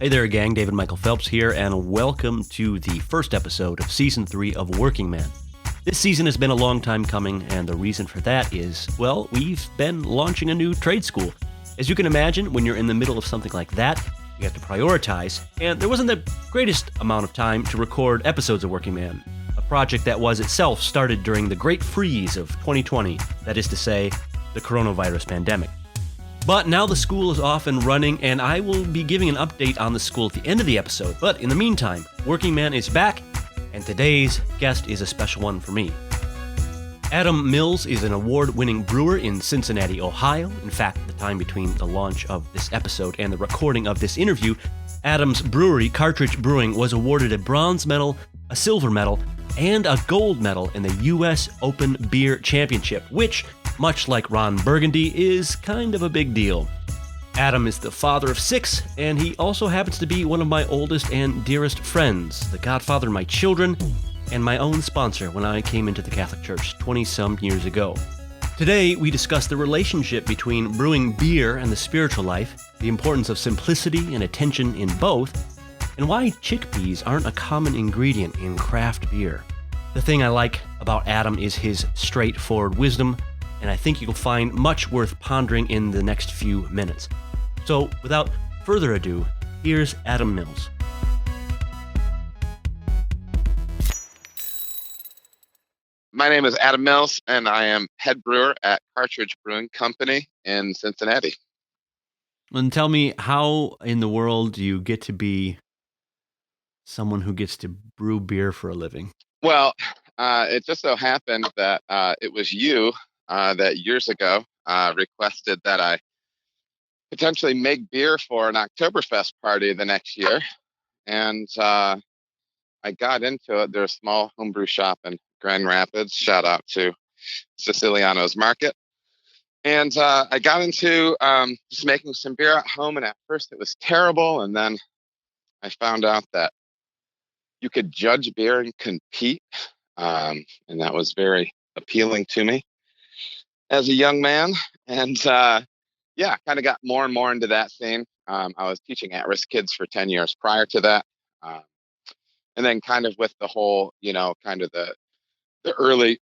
Hey there, gang. David Michael Phelps here, and welcome to the first episode of Season 3 of Working Man. This season has been a long time coming, and the reason for that is, well, we've been launching a new trade school. As you can imagine, when you're in the middle of something like that, you have to prioritize, and there wasn't the greatest amount of time to record episodes of Working Man, a project that was itself started during the great freeze of 2020, that is to say, the coronavirus pandemic. But now the school is off and running, and I will be giving an update on the school at the end of the episode. But in the meantime, Working Man is back, and today's guest is a special one for me. Adam Mills is an award-winning brewer in Cincinnati, Ohio. In fact, the time between the launch of this episode and the recording of this interview, Adam's brewery, Cartridge Brewing, was awarded a bronze medal, a silver medal, and a gold medal in the U.S. Open Beer Championship, which, much like Ron Burgundy, is kind of a big deal. Adam is the father of 6, and he also happens to be one of my oldest and dearest friends, the godfather of my children, and my own sponsor when I came into the Catholic Church 20-some years ago. Today, we discuss the relationship between brewing beer and the spiritual life, the importance of simplicity and attention in both, and why chickpeas aren't a common ingredient in craft beer. The thing I like about Adam is his straightforward wisdom, and I think you'll find much worth pondering in the next few minutes. So, without further ado, here's Adam Mills. My name is Adam Mills, and I am head brewer at Cartridge Brewing Company in Cincinnati. And tell me, how in the world do you get to be someone who gets to brew beer for a living? Well, it just so happened that it was you that years ago requested that I potentially make beer for an Oktoberfest party the next year. And I got into it. There's a small homebrew shop in Grand Rapids. Shout out to Siciliano's Market. And I got into just making some beer at home. And at first it was terrible. And then I found out that you could judge beer and compete. And that was very appealing to me as a young man. And kind of got more and more into that scene. I was teaching at-risk kids for 10 years prior to that. And then kind of with the whole, kind of the early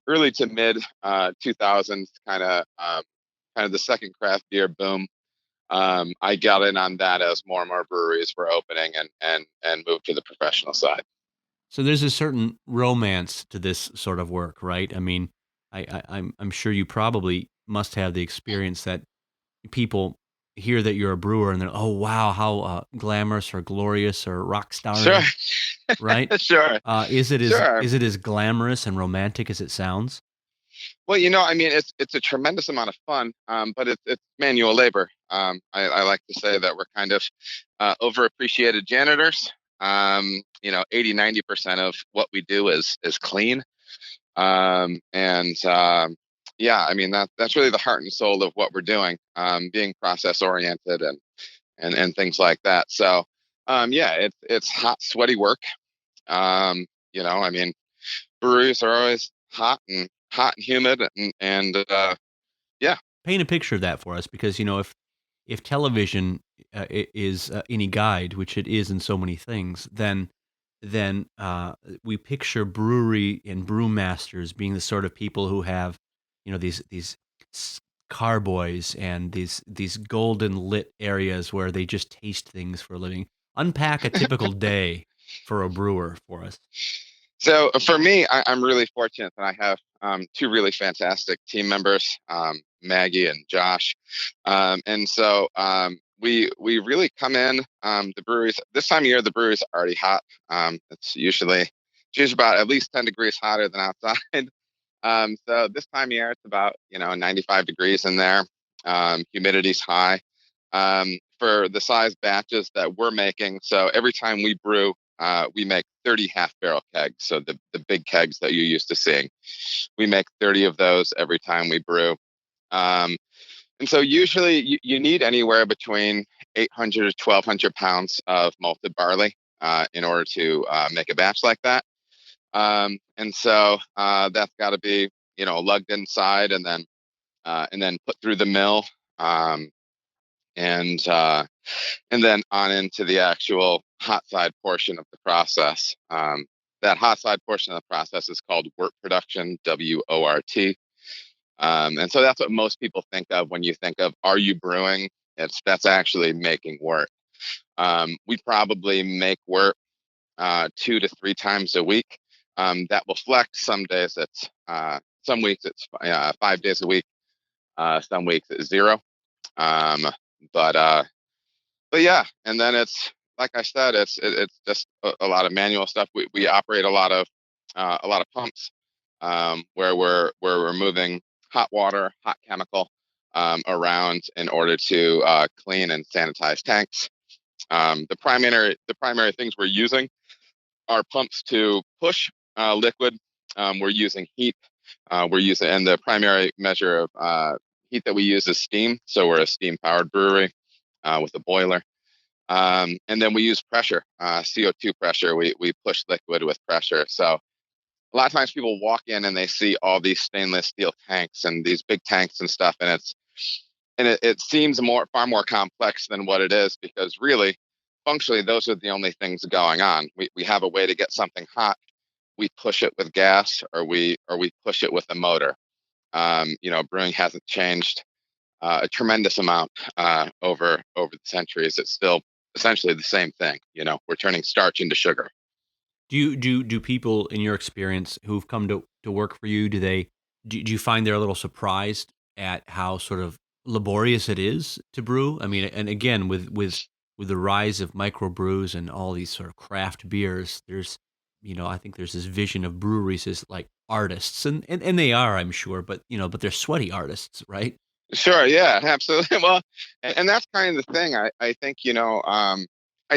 early to mid 2000s kind of the second craft beer boom. I got in on that as more and more breweries were opening and moved to the professional side. So there's a certain romance to this sort of work, right? I mean, I'm sure you probably must have the experience that people hear that you're a brewer and they're, oh, wow, how glamorous or glorious or rock star, Sure. right? Sure. Is it Sure. as glamorous and romantic as it sounds? Well, I mean, it's a tremendous amount of fun, but it's manual labor. I like to say that we're kind of overappreciated janitors. 80-90% of what we do is clean. I mean, that's really the heart and soul of what we're doing, being process oriented and things like that. So, it's hot, sweaty work. I mean, breweries are always hot and humid and Paint a picture of that for us, because, if television is any guide, which it is in so many things, then we picture brewery and brewmasters being the sort of people who have, these carboys and these golden lit areas where they just taste things for a living. Unpack a typical day for a brewer for us. So for me, I'm really fortunate that I have 2 really fantastic team members, Maggie and Josh. And so we really come in, the breweries, this time of year, the breweries are already hot. It's usually about at least 10 degrees hotter than outside. So this time of year, it's about, 95 degrees in there. Humidity's high. For the size batches that we're making, so every time we brew, we make 30 half-barrel kegs, so the big kegs that you're used to seeing. We make 30 of those every time we brew. And so usually you need anywhere between 800 to 1,200 pounds of malted barley in order to make a batch like that. And so that's got to be, lugged inside and then put through the mill. and and then on into the actual hot side portion of the process. That hot side portion of the process is called wort production, WORT. And so that's what most people think of when you think of, are you brewing? That's actually making wort. We probably make wort 2 to 3 times a week. That will flex. Some days it's some weeks it's 5 days a week. Some weeks it's zero. Um, but uh, but yeah, and then it's like I said, it's just a lot of manual stuff. We operate a lot of pumps, where we're moving hot water, hot chemical, around in order to clean and sanitize tanks. The primary things we're using are pumps to push liquid. We're using heat. And the primary measure of heat that we use is steam. So we're a steam powered brewery with a boiler. And then we use pressure, CO2 pressure. We push liquid with pressure. So a lot of times people walk in and they see all these stainless steel tanks and these big tanks and stuff, and it seems far more complex than what it is, because really, functionally, those are the only things going on. We have a way to get something hot. We push it with gas, or we push it with a motor. Brewing hasn't changed a tremendous amount over the centuries. It's still essentially the same thing. We're turning starch into sugar. Do people in your experience who've come to work for you, do you find they're a little surprised at how sort of laborious it is to brew? I mean, and again, with the rise of microbrews and all these sort of craft beers, I think there's this vision of breweries as like artists, and they are, I'm sure, but they're sweaty artists, right? Sure, yeah, absolutely. Well, and that's kind of the thing. I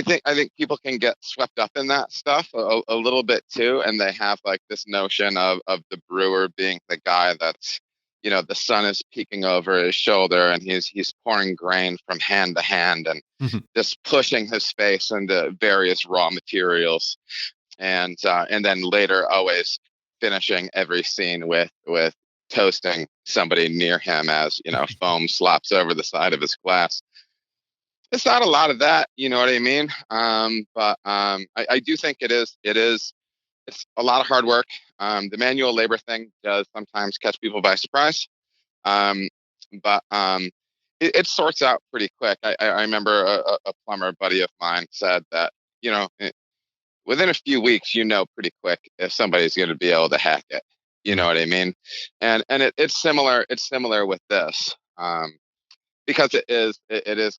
think I think people can get swept up in that stuff a little bit too, and they have like this notion of the brewer being the guy that's, the sun is peeking over his shoulder and he's pouring grain from hand to hand and just pushing his face into various raw materials, and then later always finishing every scene with toasting somebody near him as foam slops over the side of his glass. It's not a lot of that, you know what I mean? But I do think it's a lot of hard work. The manual labor thing does sometimes catch people by surprise. Um, but it sorts out pretty quick. I remember a plumber buddy of mine said that, within a few weeks, pretty quick if somebody's going to be able to hack it. You know what I mean? And it's similar. It's similar with this, because it is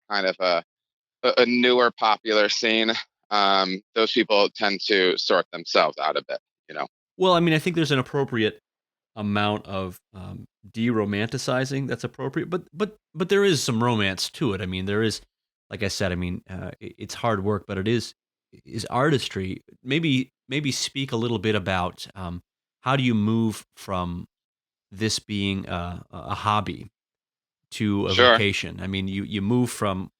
kind of a newer popular scene. Those people tend to sort themselves out of it. You know. Well, I mean, I think there's an appropriate amount of de-romanticizing that's appropriate, but there is some romance to it. I mean, there is, like I said, I mean, it's hard work, but it is artistry. Maybe speak a little bit about how do you move from this being a hobby to a Sure. vocation? I mean, you move from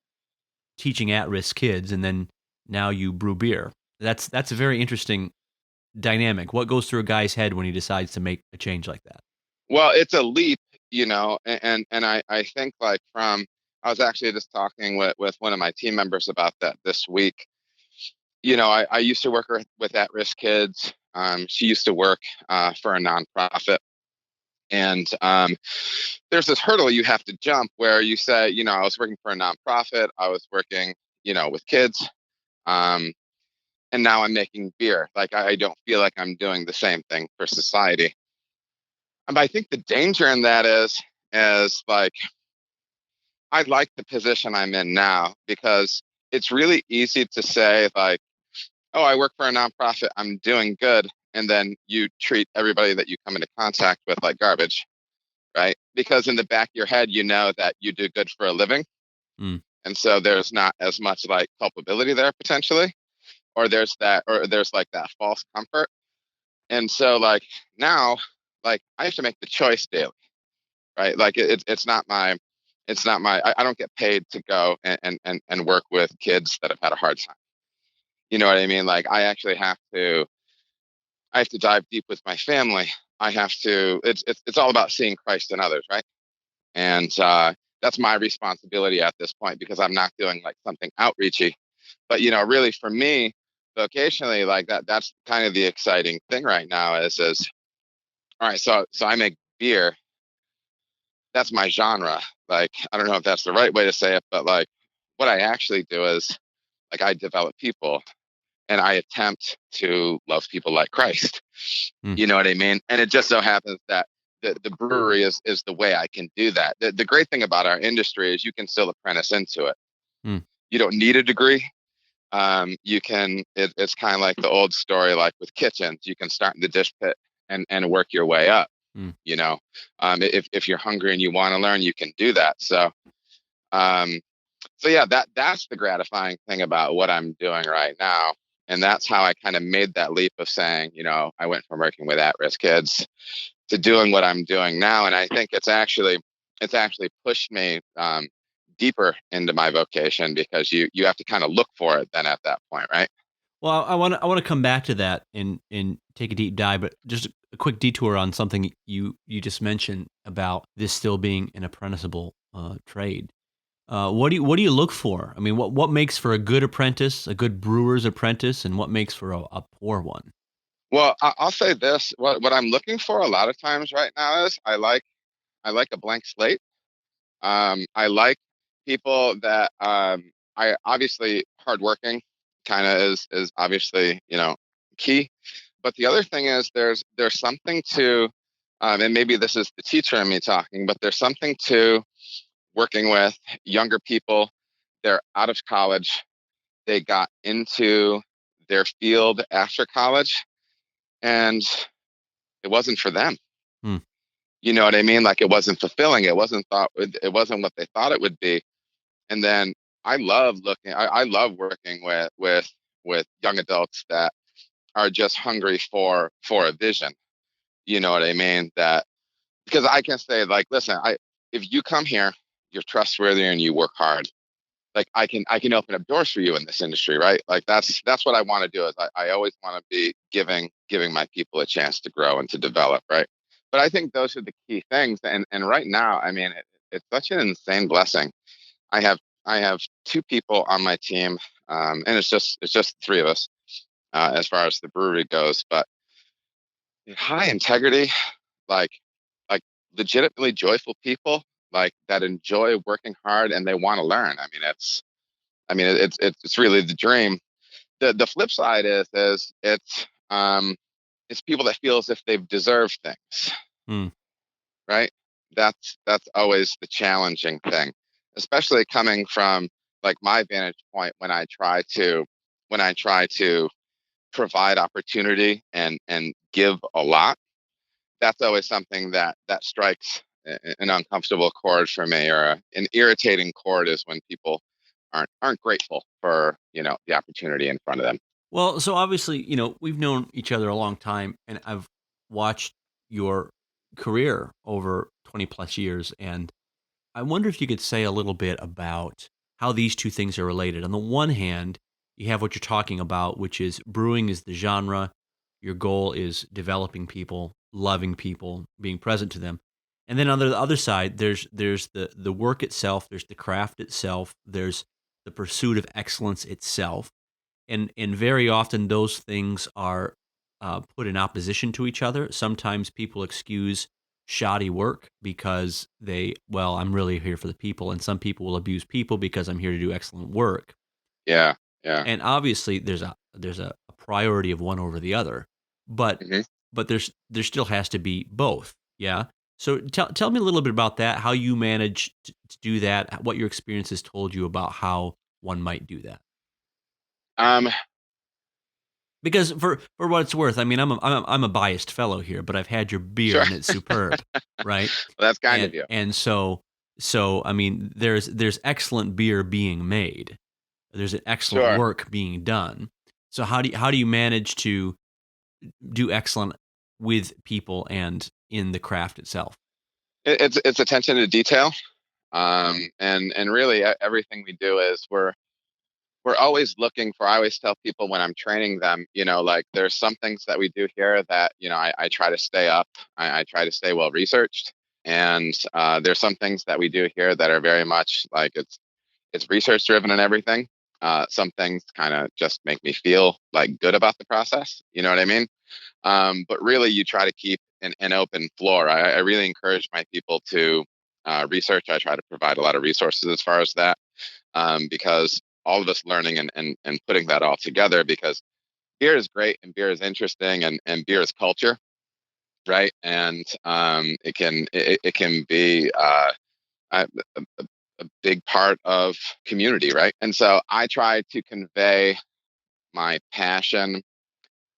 teaching at-risk kids, and then now you brew beer. That's a very interesting dynamic. What goes through a guy's head when he decides to make a change like that? Well, it's a leap, and I think like I was actually just talking with one of my team members about that this week. I used to work with at-risk kids. She used to work for a nonprofit, and there's this hurdle you have to jump where you say, I was working for a nonprofit, I was working, with kids, um, and now I'm making beer. Like I don't feel like I'm doing the same thing for society. And I think the danger in that is like I like the position I'm in now, because it's really easy to say like, oh, I work for a nonprofit, I'm doing good, and then you treat everybody that you come into contact with like garbage, right? Because in the back of your head, you know that you do good for a living. Mm. And so there's not as much like culpability there potentially, or there's like that false comfort. And so like now, like I have to make the choice daily, right? Like it's not my I don't get paid to go and work with kids that have had a hard time. You know what I mean? Like I have to dive deep with my family. I have to. It's all about seeing Christ in others, right? And that's my responsibility at this point because I'm not doing like something outreachy. But really for me, vocationally, like that's kind of the exciting thing right now is all right, so I make beer. That's my genre. Like, I don't know if that's the right way to say it, but like what I actually do is like I develop people and I attempt to love people like Christ. Mm, You know what I mean? And it just so happens that the brewery is the way I can do that. The great thing about our industry is you can still apprentice into it. mm, You don't need a degree. You can, it's kind of like the old story, like with kitchens, you can start in the dish pit and work your way up, mm. you know, if you're hungry and you want to learn, you can do that. Um, so yeah, that's the gratifying thing about what I'm doing right now. And that's how I kind of made that leap of saying, I went from working with at-risk kids to doing what I'm doing now. And I think it's actually pushed me deeper into my vocation because you have to kind of look for it then at that point, right? Well, I want to come back to that and take a deep dive, but just a quick detour on something you just mentioned about this still being an apprenticeable trade. What do you look for? I mean, what makes for a good apprentice, a good brewer's apprentice, and what makes for a poor one? Well, I'll say this: what I'm looking for a lot of times right now is I like a blank slate. I like people that I obviously hardworking kind of is obviously key. But the other thing is there's something to, and maybe this is the teacher in me talking, but there's something to working with younger people. They're out of college. They got into their field after college, and it wasn't for them. Hmm. You know what I mean? Like it wasn't fulfilling. It wasn't what they thought it would be. And then I love working with young adults that are just hungry for a vision. You know what I mean? That because I can say like, listen, if you come here, you're trustworthy and you work hard. Like I can open up doors for you in this industry, right? Like that's what I want to do is I always want to be giving my people a chance to grow and to develop, right? But I think those are the key things. And right now, I mean, it's such an insane blessing. I have I have two people on my team, and it's just three of us as far as the brewery goes. But high integrity, like like legitimately joyful people, like that enjoy working hard and they want to learn. It's really the dream. The flip side is it's people that feel as if they've deserved things, Hmm. right? That's always the challenging thing, especially coming from like my vantage point when I try to provide opportunity and give a lot. That's always something that strikes an uncomfortable chord for me, or an irritating chord is when people aren't grateful for the opportunity in front of them. Well, so obviously, we've known each other a long time, and I've watched your career over 20 plus years, and I wonder if you could say a little bit about how these two things are related. On the one hand, you have what you're talking about, which is brewing is the genre. Your goal is developing people, loving people, being present to them. And then on the other side, there's the work itself, there's the craft itself, there's the pursuit of excellence itself. And very often those things are put in opposition to each other. Sometimes people excuse shoddy work because I'm really here for the people, and some people will abuse people because I'm here to do excellent work. Yeah, yeah. And obviously, there's a priority of one over the other, but hmm but there still has to be both. Yeah. So tell me a little bit about that. How you manage to do that? What your experience has told you about how one might do that? Um, Because for what it's worth, I mean, I'm a biased fellow here, but I've had your beer sure. and it's superb, right? Well, that's kind of And you. and so I mean, there's excellent beer being made. There's an excellent Sure. work being done. So how do you manage to do excellent with people and in the craft itself? It's attention to detail. And really everything we do is we're always looking for. I always tell people when I'm training them, like there's some things that we do here that I try to stay up. I try to stay well researched, And there's some things that we do here that are very much like it's research driven and everything. Some things kind of just make me feel like good about the process. You know what I mean? But really, you try to keep an open floor. I really encourage my people to research. I try to provide a lot of resources as far as that, because all of us learning and putting that all together, because beer is great and beer is interesting and beer is culture, right? And it can be a, a big part of community, right? And so I try to convey my passion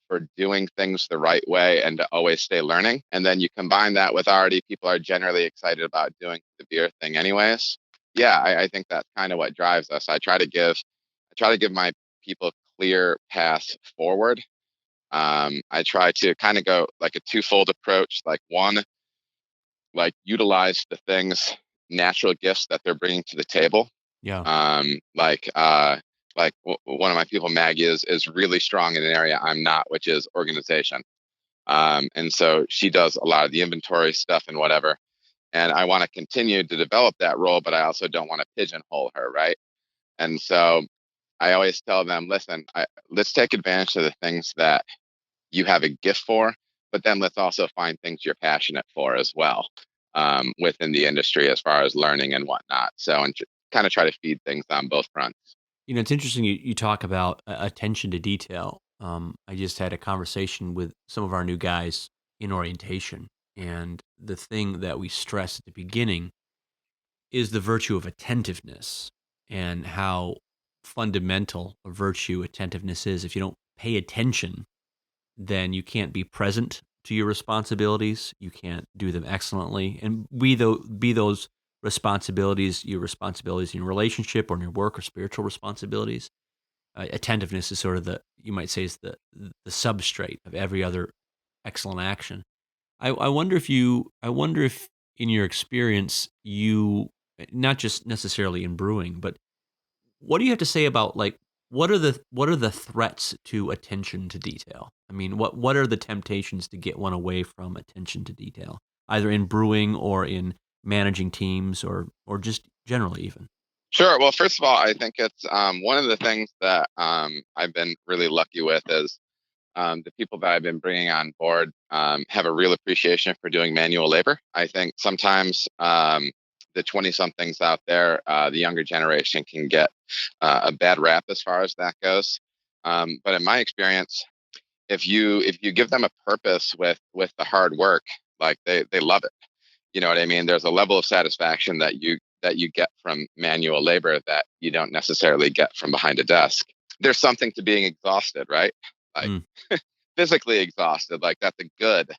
for doing things the right way and to always stay learning. And then you combine that with already people are generally excited about doing the beer thing anyways. Yeah, I think that's kind of what drives us. I try to give my people clear paths forward. I try to kind of go like a twofold approach. Like one, like utilize the things, natural gifts that they're bringing to the table. Yeah. One of my people, Maggie, is really strong in an area I'm not, which is organization. And so she does a lot of the inventory stuff and whatever. And I want to continue to develop that role, but I also don't want to pigeonhole her, right? And so I always tell them, listen, let's take advantage of the things that you have a gift for, but then let's also find things you're passionate for as well, within the industry as far as learning and whatnot. So, and kind of try to feed things on both fronts. It's interesting you talk about attention to detail. I just had a conversation with some of our new guys in orientation, and the thing that we stress at the beginning is the virtue of attentiveness and how fundamental a virtue attentiveness is. If you don't pay attention, then you can't be present to your responsibilities. You can't do them excellently, and be those responsibilities your responsibilities in your relationship or in your work or spiritual responsibilities. Attentiveness is sort of you might say is the substrate of every other excellent action. I wonder if in your experience you, not just necessarily in brewing, but what do you have to say about, like, what are the threats to attention to detail? I mean, what are the temptations to get one away from attention to detail, either in brewing or in managing teams or just generally even? Sure. Well, first of all, I think it's one of the things that I've been really lucky with is the people that I've been bringing on board have a real appreciation for doing manual labor. I think sometimes the 20 somethings out there, the younger generation can get a bad rap as far as that goes. But in my experience, if you give them a purpose with the hard work, like they love it. You know what I mean? There's a level of satisfaction that you get from manual labor that you don't necessarily get from behind a desk. There's something to being exhausted, right? Like physically exhausted, like that's a good,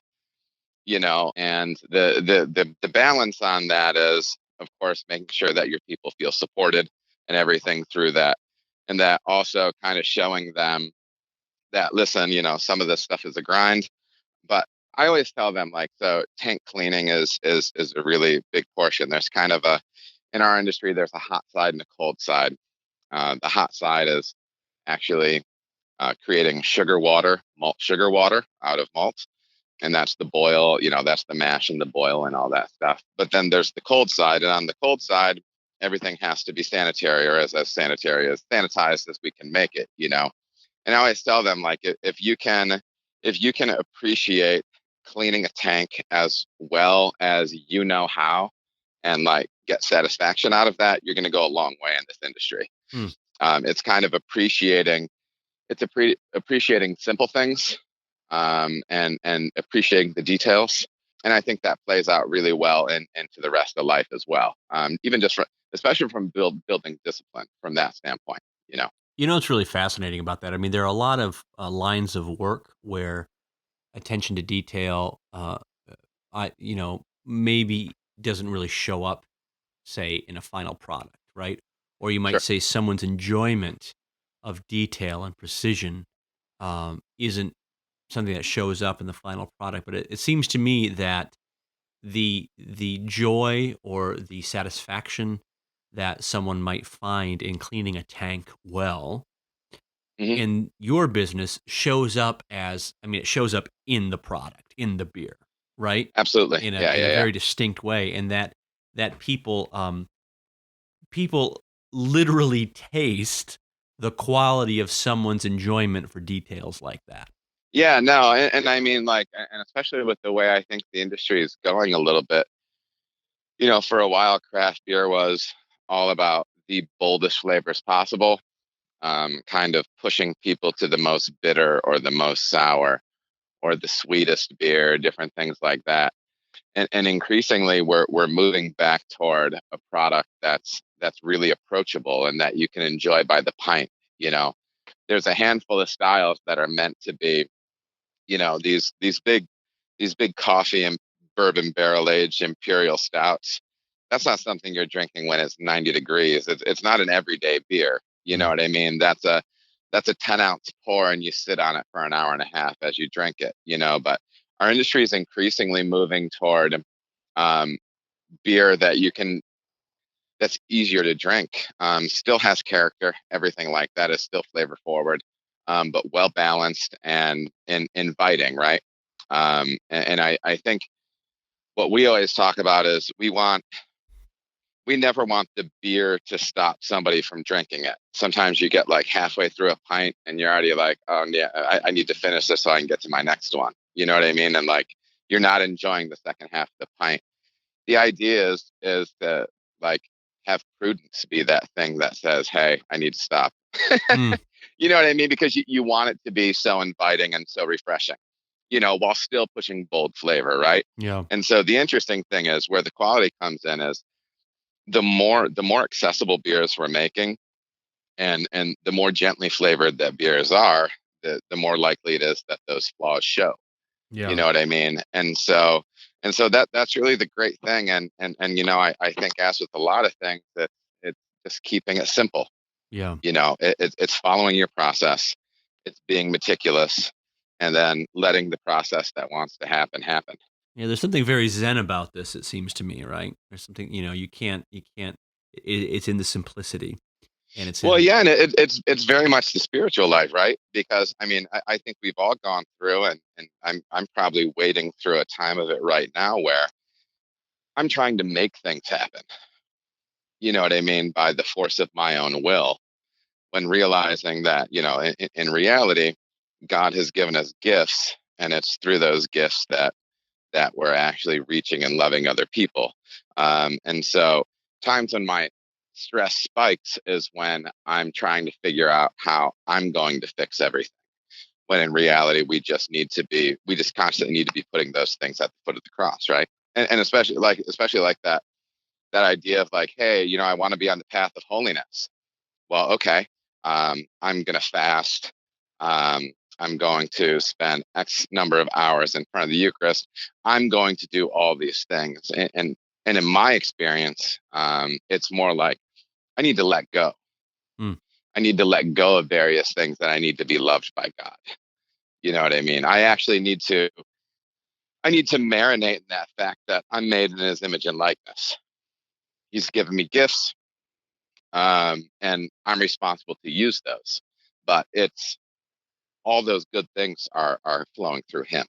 and the balance on that is, of course, making sure that your people feel supported and everything through that. And that also kind of showing them that, listen, some of this stuff is a grind, but I always tell them, like, so tank cleaning is a really big portion. There's kind of in our industry, there's a hot side and a cold side. The hot side is actually creating malt sugar water out of malt. And that's the boil, that's the mash and the boil and all that stuff. But then there's the cold side. And on the cold side, everything has to be sanitary, or as sanitary, as sanitized as we can make it. And I always tell them, like, if you can appreciate cleaning a tank as well as you know how, and like get satisfaction out of that, you're going to go a long way in this industry. Hmm. It's kind of appreciating simple things, and appreciating the details. And I think that plays out really well into the rest of life as well. Even just especially from building discipline from that standpoint. It's really fascinating about that. I mean, there are a lot of lines of work where attention to detail, maybe doesn't really show up, say, in a final product, right? Or you might Sure. say someone's enjoyment of detail and precision isn't something that shows up in the final product. But it seems to me that the joy or the satisfaction that someone might find in cleaning a tank well Hmm. in your business shows up as, I mean, it shows up in the product, in the beer. right? Absolutely. In Yeah, a yeah, yeah. very distinct way, and that people literally taste the quality of someone's enjoyment for details like that. Yeah, no, and I mean, like, and especially with the way I think the industry is going a little bit, for a while, craft beer was all about the boldest flavors possible, kind of pushing people to the most bitter or the most sour or the sweetest beer, different things like that. And increasingly, we're moving back toward a product that's really approachable and that you can enjoy by the pint. You know, there's a handful of styles that are meant to be, these big coffee and bourbon barrel aged imperial stouts. That's not something you're drinking when it's 90 degrees. It's not an everyday beer. You know Mm. what I mean? That's a 10-ounce pour and you sit on it for an hour and a half as you drink it, but our industry is increasingly moving toward um, beer that's easier to drink. Still has character. Everything like that is still flavor forward, but well balanced and inviting, right? And I think what we always talk about is we never want the beer to stop somebody from drinking it. Sometimes you get like halfway through a pint and you're already like, oh yeah, I need to finish this so I can get to my next one. You know what I mean? And like you're not enjoying the second half of the pint. The idea is to like have prudence be that thing that says, hey, I need to stop. Mm. You know what I mean? Because you want it to be so inviting and so refreshing, while still pushing bold flavor, right? Yeah. And so the interesting thing is where the quality comes in is the more accessible beers we're making and the more gently flavored that beers are, the more likely it is that those flaws show. You Yeah. know what I mean? And so that's really the great thing. And I think as with a lot of things that it's just keeping it simple. Yeah. It's following your process, it's being meticulous, and then letting the process that wants to happen. Yeah, there's something very zen about this, it seems to me, right? There's something, you can't it's in the simplicity, and it's Well, in yeah, and it's very much the spiritual life, right? Because I mean, I think we've all gone through, and I'm probably wading through a time of it right now where I'm trying to make things happen. You know what I mean? By the force of my own will, when realizing that, in reality, God has given us gifts, and it's through those gifts that we're actually reaching and loving other people. And so, times when my stress spikes is when I'm trying to figure out how I'm going to fix everything. When in reality, we just constantly need to be putting those things at the foot of the cross, right? And especially like that idea of like, hey, I want to be on the path of holiness. Well, okay, I'm going to fast. I'm going to spend X number of hours in front of the Eucharist. I'm going to do all these things. And in my experience, it's more like I need to let go. mm, I need to let go of various things that I need to be loved by God. You know what I mean? I need to marinate in that fact that I'm made in his image and likeness. He's given me gifts, and I'm responsible to use those. But it's all those good things are flowing through him.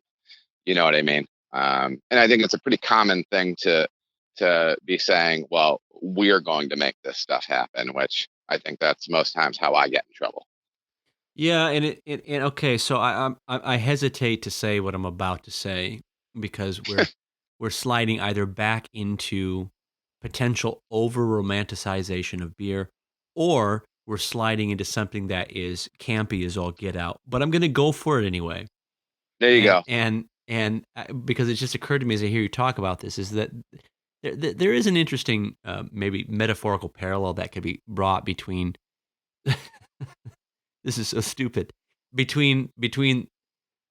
You know what I mean? And I think it's a pretty common thing to be saying, well, we're going to make this stuff happen, which I think that's most times how I get in trouble. yeah, and okay, so I hesitate to say what I'm about to say because we're sliding either back into potential over romanticization of beer, or we're sliding into something that is campy as all get out. But I'm going to go for it anyway. There you And go. because it just occurred to me as I hear you talk about this, is that there is an interesting, maybe metaphorical parallel that could be brought between. This is so stupid. Between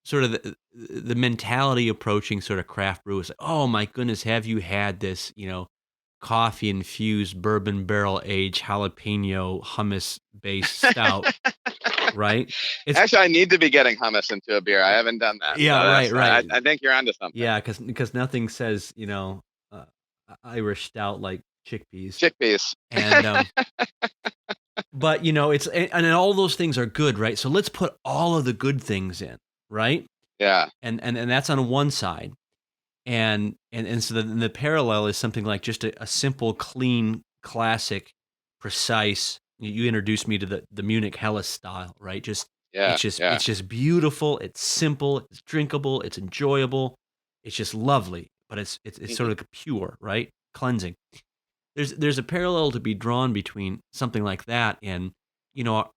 sort of the mentality approaching sort of craft brew is like, oh my goodness, have you had this, coffee infused bourbon barrel aged jalapeno hummus based stout, right? It's Actually, I need to be getting hummus into a beer. I haven't done that. So yeah, right, I, right. I think you're onto something. Yeah, because nothing says, uh, Irish stout like chickpeas. Chickpeas. And but it's and all those things are good, right? So let's put all of the good things in, right? Yeah. And that's on one side. And so the parallel is something like just a simple, clean, classic, precise. You introduced me to the Munich Helles style, right? Just Yeah, yeah. it's just beautiful. It's simple. It's drinkable. It's enjoyable. It's just lovely, but it's sort Hmm. of pure, right? Cleansing. There's a parallel to be drawn between something like that and, you know,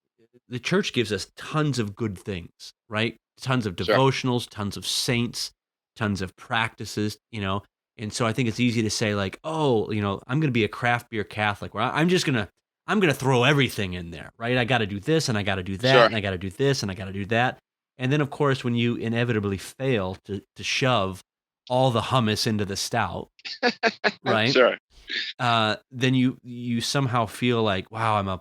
the church gives us tons of good things, right? Tons of Sure. devotionals, tons of saints, tons of practices, you know. And so I think it's easy to say like, oh, you know, I'm going to be a craft beer Catholic where I'm going to throw everything in there, right? I got to do this and I got to do that Sure. and I got to do this and I got to do that. And then of course when you inevitably fail to shove all the hummus into the stout, right? Sure. Then you somehow feel like, wow,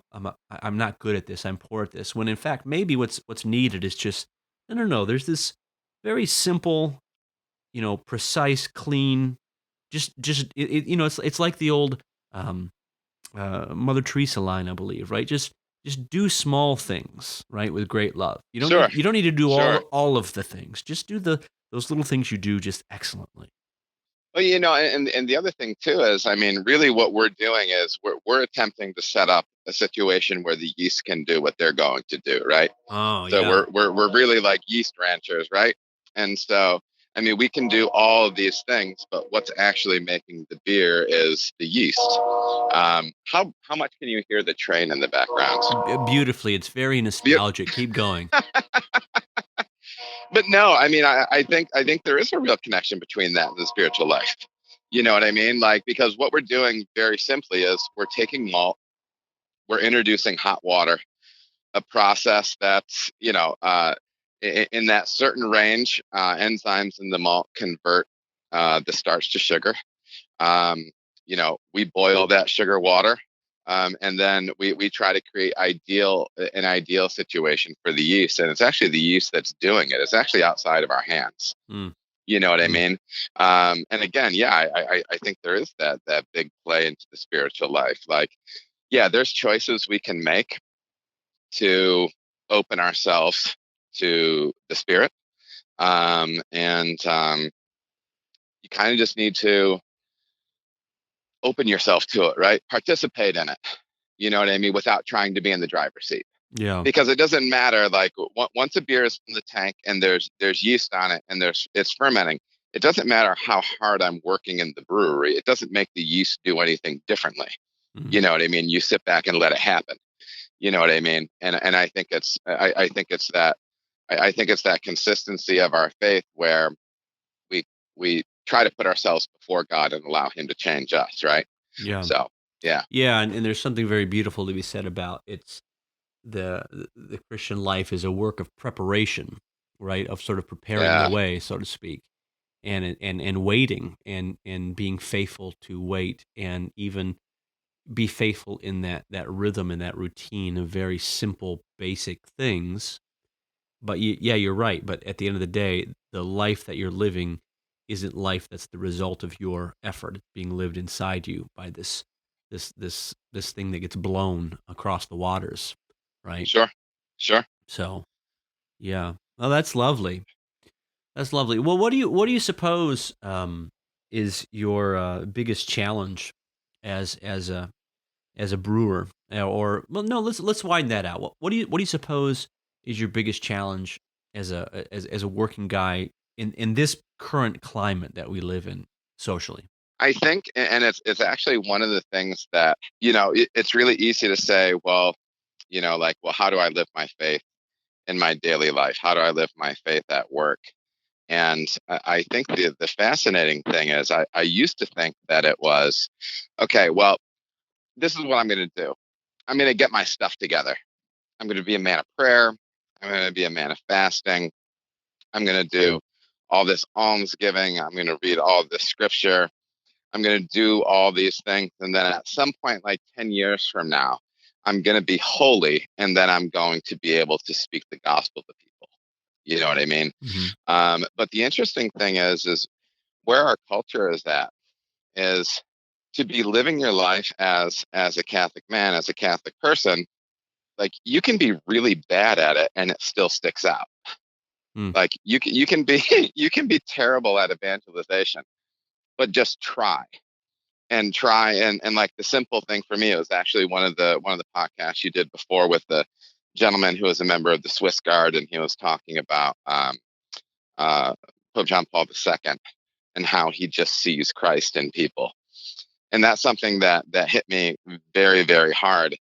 I'm not good at this. I'm poor at this. When in fact, maybe what's needed is just no. There's this very simple, you know, precise, clean. You know, it's like the old um, Mother Teresa line, I believe, right? Just do small things, right, with great love. Sure. You don't need to do Sure. all of the things. Just do those little things you do just excellently. Well, and the other thing too is, I mean, really what we're doing is we're attempting to set up a situation where the yeast can do what they're going to do, right? Oh So yeah, we're really like yeast ranchers, right? And so, I mean, we can do all of these things, but what's actually making the beer is the yeast. How much can you hear the train in the background? beautifully. It's very nostalgic. Keep going. But no, I mean, I think there is a real connection between that and the spiritual life. You know what I mean? Like, because what we're doing very simply is we're taking malt, we're introducing hot water, a process that's, in that certain range, enzymes in the malt convert the starch to sugar. Um, we boil that sugar water, and then we try to create an ideal situation for the yeast, and it's actually the yeast that's doing it. It's actually outside of our hands. Mm, You know what I mm. mean? And again, yeah, I think there is that big play into the spiritual life. Like, yeah, there's choices we can make to open ourselves to the spirit, and you kind of just need to open yourself to it, right? Participate in it. You know what I mean? Without trying to be in the driver's seat, Yeah. because it doesn't matter. Like, once a beer is in the tank and there's yeast on it and it's fermenting, it doesn't matter how hard I'm working in the brewery. It doesn't make the yeast do anything differently. Mm. You know what I mean? You sit back and let it happen. You know what I mean? And I think it's that I think it's that consistency of our faith where we we try to put ourselves before God and allow Him to change us, right? Yeah. So yeah, Yeah, and there's something very beautiful to be said about it's the Christian life is a work of preparation, right? Of sort of preparing the yeah, way, so to speak, and waiting and being faithful to wait and even be faithful in that rhythm and that routine of very simple, basic things. But yeah, you're right. But at the end of the day, the life that you're living isn't life that's the result of your effort. It's being lived inside you by this thing that gets blown across the waters, right? sure, sure. So yeah. Oh, that's lovely. That's lovely. Well, what do you suppose is your biggest challenge as a brewer? Or well, no, let's widen that out. What do you suppose is your biggest challenge as a working guy in this current climate that we live in socially? I think, and it's actually one of the things that it's really easy to say, well, like, well, how do I live my faith in my daily life? How do I live my faith at work? And I think the fascinating thing is, I used to think that it was, okay, well, this is what I'm going to do. I'm going to get my stuff together. I'm going to be a man of prayer. I'm going to be a man of fasting. I'm going to do all this almsgiving. I'm going to read all this scripture. I'm going to do all these things. And then at some point, like 10 years from now, I'm going to be holy. And then I'm going to be able to speak the gospel to people. You know what I mean? Hmm. But the interesting thing is where our culture is at is to be living your life as a Catholic man, as a Catholic person. Like, you can be really bad at it and it still sticks out. Mm. Like you can be you can be terrible at evangelization, but just try and like the simple thing for me, it was actually one of the podcasts you did before with the gentleman who was a member of the Swiss Guard, and he was talking about uh, Pope John Paul II and how he just sees Christ in people, and that's something that hit me very, very hard,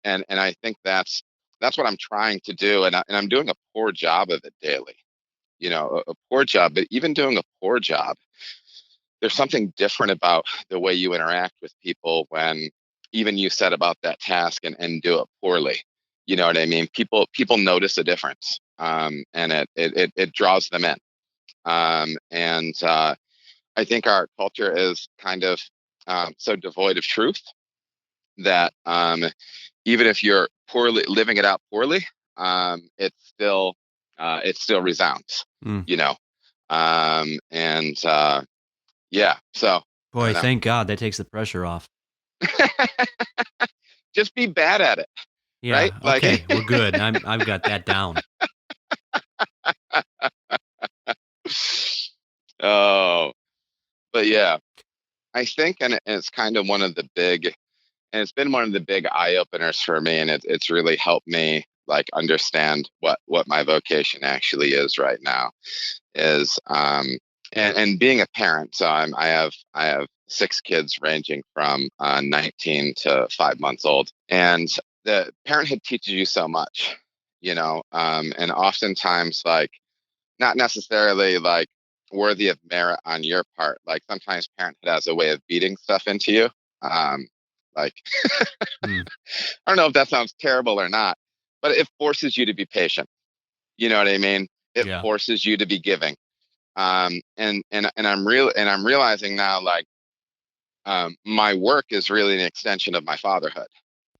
and I think that's what I'm trying to do, and I'm doing a poor job of it daily. A poor job, but even doing a poor job, there's something different about the way you interact with people when even you set about that task and do it poorly. You know what I mean? People notice a difference, and it draws them in. And I think our culture is kind of so devoid of truth that even if you're poorly living it out poorly, it still resounds. Mm. You know, and yeah. So I Boy, don't know. thank God that takes the pressure off. Just be bad at it, Yeah. right? Like, Okay. We're good. I've got that down. oh, but yeah, I think, and it's kind of one of the big, and it's been one of the big eye openers for me, and it's really helped me like understand what my vocation actually is right now is and being a parent. So I have 6 kids ranging from 19 to 5 months old, and the parenthood teaches you so much, and oftentimes like not necessarily like worthy of merit on your part. Like sometimes parenthood has a way of beating stuff into you. Um, like Mm. I don't know if that sounds terrible or not, but it forces you to be patient. You know what I mean? It Yeah. forces you to be giving. And I'm realizing now like my work is really an extension of my fatherhood,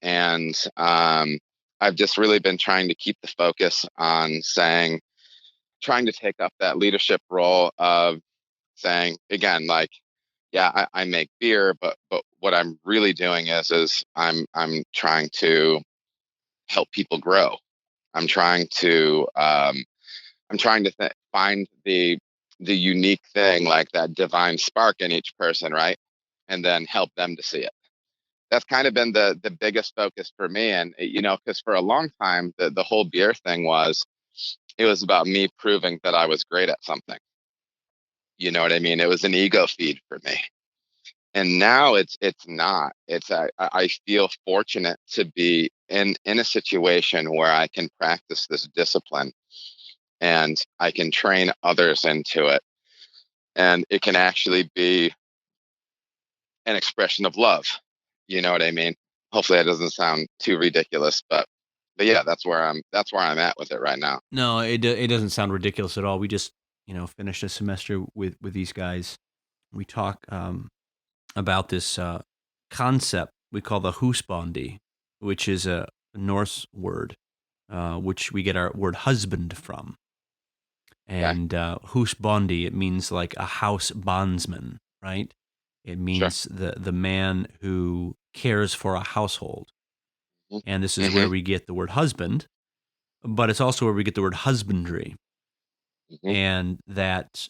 and I've just really been trying to keep the focus on trying to take up that leadership role of saying again, like, yeah, I make beer, but what I'm really doing is I'm trying to help people grow. I'm trying to find the unique thing, like that divine spark in each person, right? And then help them to see it. That's kind of been the biggest focus for me, and because for a long time the whole beer thing it was about me proving that I was great at something. You know what I mean? It was an ego feed for me. And now it's not. I feel fortunate to be in a situation where I can practice this discipline and I can train others into it, and it can actually be an expression of love. You know what I mean? Hopefully that doesn't sound too ridiculous, but yeah, that's where I'm at with it right now. No, it doesn't sound ridiculous at all. We just finished a semester with these guys. We talk about this concept we call the House Bondi, which is a Norse word, which we get our word husband from. Okay. And House Bondi, it means like a house bondsman, right? It Sure. means the man who cares for a household. And this is where Mm-hmm. we get the word husband, but it's also where we get the word husbandry. Mm-hmm. And that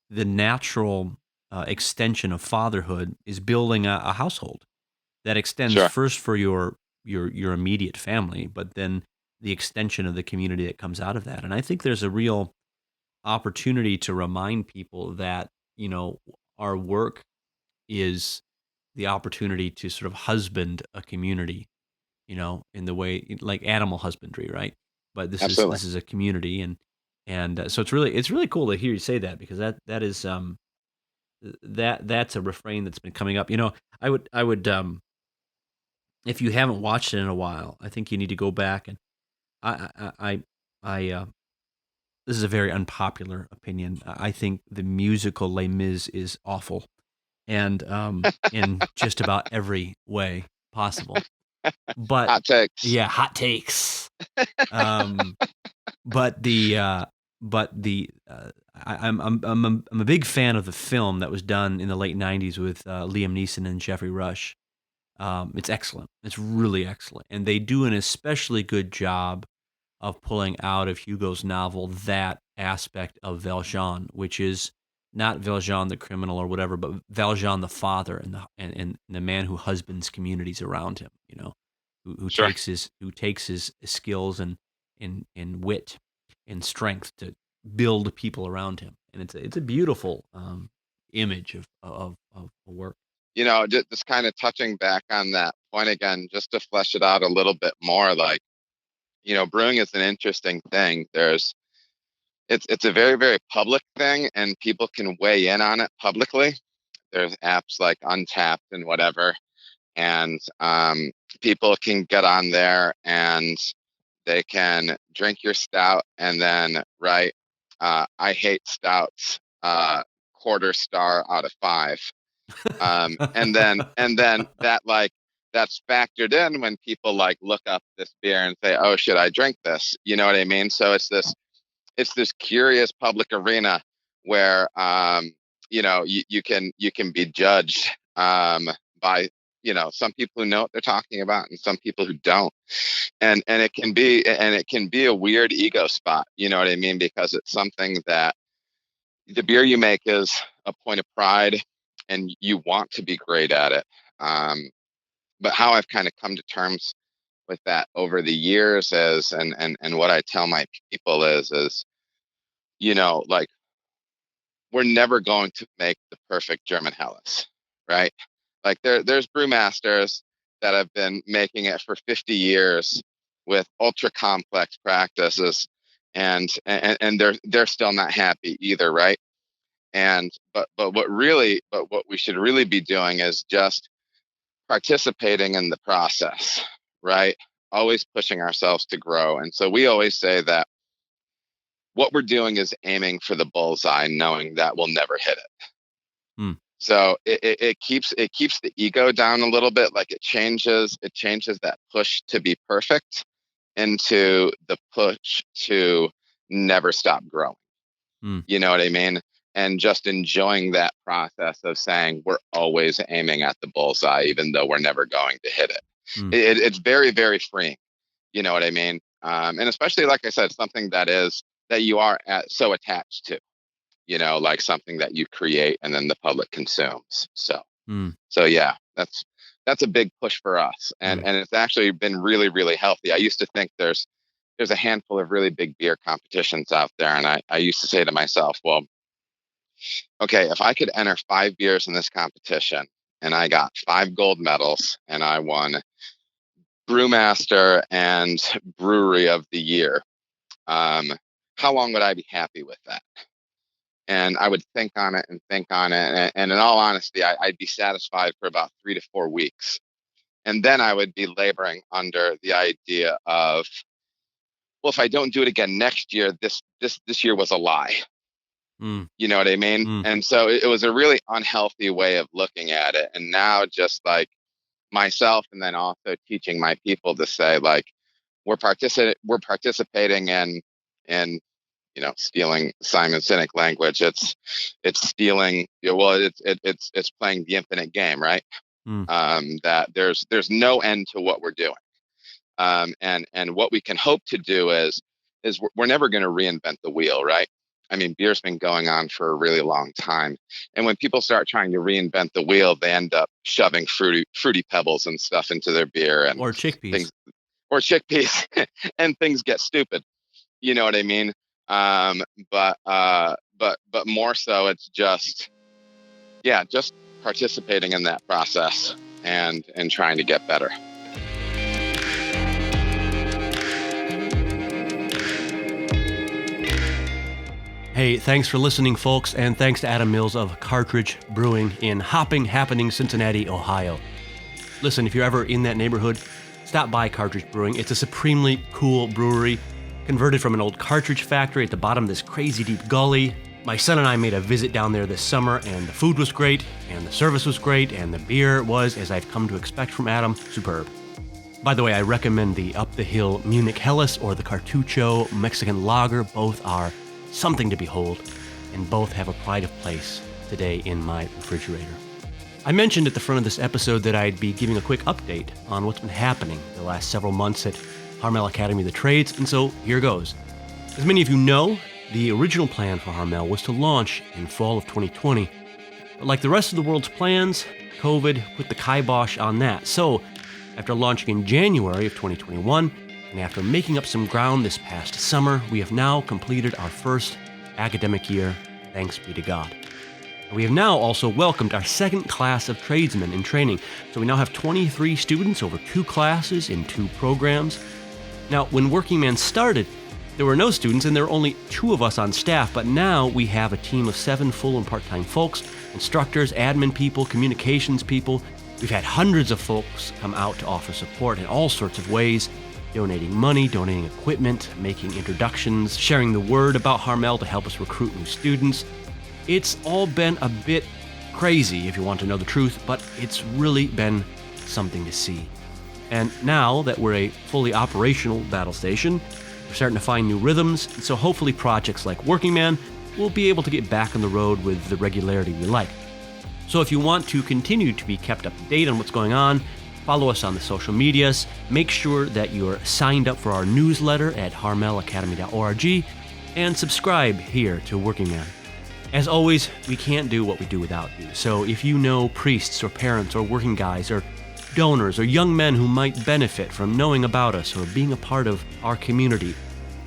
the natural extension of fatherhood is building a household that extends Sure. first for your immediate family, but then the extension of the community that comes out of that. And I think there's a real opportunity to remind people that our work is the opportunity to sort of husband a community, in the way like animal husbandry, right? But this is Absolutely. this is a community, and so it's really cool to hear you say that, because that is that's a refrain that's been coming up. I would if you haven't watched it in a while, I think you need to go back and I this is a very unpopular opinion. I think the musical Les Mis is awful, and in just about every way possible. But Hot takes. yeah, hot takes. Um, but I'm a big fan of the film that was done in the late '90s with Liam Neeson and Jeffrey Rush. It's excellent. It's really excellent, and they do an especially good job of pulling out of Hugo's novel that aspect of Valjean, which is not Valjean the criminal or whatever, but Valjean the father and the man who husbands communities around him. Who Sure. takes his skills and wit and strength to build people around him, and it's a beautiful image of a work. Just kind of touching back on that point again, just to flesh it out a little bit more, like, brewing is an interesting thing. It's a very, very public thing, and people can weigh in on it publicly. There's apps like Untapped and whatever, and people can get on there and they can drink your stout and then write, I hate stouts, quarter star out of 5. And then that's factored in when people like look up this beer and say, oh, should I drink this? You know what I mean? So it's this curious public arena where you can be judged by some people who know what they're talking about and some people who don't, and it can be a weird ego spot, you know what I mean, because it's something that the beer you make is a point of pride and you want to be great at it. But how I've kind of come to terms with that over the years is, and what I tell my people is, like, we're never going to make the perfect German Helles, right? Like there's brewmasters that have been making it for 50 years with ultra complex practices, and they're still not happy either, right? But what we should really be doing is just participating in the process, right? Always pushing ourselves to grow. And so we always say that what we're doing is aiming for the bullseye, knowing that we'll never hit it. So it keeps the ego down a little bit. Like it changes that push to be perfect into the push to never stop growing. You know what I mean? And just enjoying that process of saying we're always aiming at the bullseye, even though we're never going to hit it. It's very, very freeing. You know what I mean? And especially, like I said, something that you are so attached to, like something that you create and then the public consumes. So yeah, that's a big push for us. And it's actually been really, really healthy. I used to think there's a handful of really big beer competitions out there. And I used to say to myself, well, okay, if I could enter 5 beers in this competition and I got 5 gold medals and I won Brewmaster and Brewery of the Year, how long would I be happy with that? And I would think on it. And in all honesty, I'd be satisfied for about 3 to 4 weeks. And then I would be laboring under the idea of, well, if I don't do it again next year, this year was a lie. You know what I mean? And so it was a really unhealthy way of looking at it. And now just like myself, and then also teaching my people to say, like, we're participating in stealing Simon Sinek language. It's stealing. It's playing the infinite game, right? That there's no end to what we're doing. And what we can hope to do is we're never going to reinvent the wheel, right? I mean, beer's been going on for a really long time. And when people start trying to reinvent the wheel, they end up shoving fruity pebbles and stuff into their beer, or chickpeas. And things get stupid. You know what I mean? But more so, it's just participating in that process and trying to get better. Hey, thanks for listening, folks, and thanks to Adam Mills of Cartridge Brewing in Hopping Happening, Cincinnati, Ohio. Listen, if you're ever in that neighborhood, stop by Cartridge Brewing. It's a supremely cool brewery, converted from an old cartridge factory at the bottom of this crazy deep gully. My son and I made a visit down there this summer, and the food was great, and the service was great, and the beer was, as I've come to expect from Adam, superb. By the way, I recommend the Up the Hill Munich Helles or the Cartucho Mexican Lager. Both are something to behold, and both have a pride of place today in my refrigerator. I mentioned at the front of this episode that I'd be giving a quick update on what's been happening the last several months at Harmel Academy of the Trades, and so here goes. As many of you know, the original plan for Harmel was to launch in fall of 2020, but like the rest of the world's plans, COVID put the kibosh on that. So, after launching in January of 2021, and after making up some ground this past summer, we have now completed our first academic year, thanks be to God. And we have now also welcomed our second class of tradesmen in training. So we now have 23 students over 2 classes in 2 programs. Now, when Working Man started, there were no students and there were only 2 of us on staff, but now we have a team of 7 full and part-time folks, instructors, admin people, communications people. We've had hundreds of folks come out to offer support in all sorts of ways, donating money, donating equipment, making introductions, sharing the word about Harmel to help us recruit new students. It's all been a bit crazy, if you want to know the truth, but it's really been something to see. And now that we're a fully operational battle station, we're starting to find new rhythms, and so hopefully projects like Working Man will be able to get back on the road with the regularity we like. So if you want to continue to be kept up to date on what's going on, follow us on the social medias, make sure that you're signed up for our newsletter at harmelacademy.org, and subscribe here to Working Man. As always, we can't do what we do without you, so if you know priests or parents or working guys or donors or young men who might benefit from knowing about us or being a part of our community,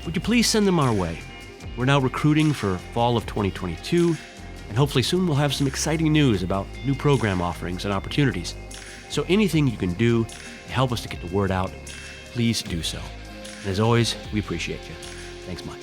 would you please send them our way? We're now recruiting for fall of 2022, and hopefully soon we'll have some exciting news about new program offerings and opportunities. So anything you can do to help us to get the word out, please do so. And as always, we appreciate you. Thanks much.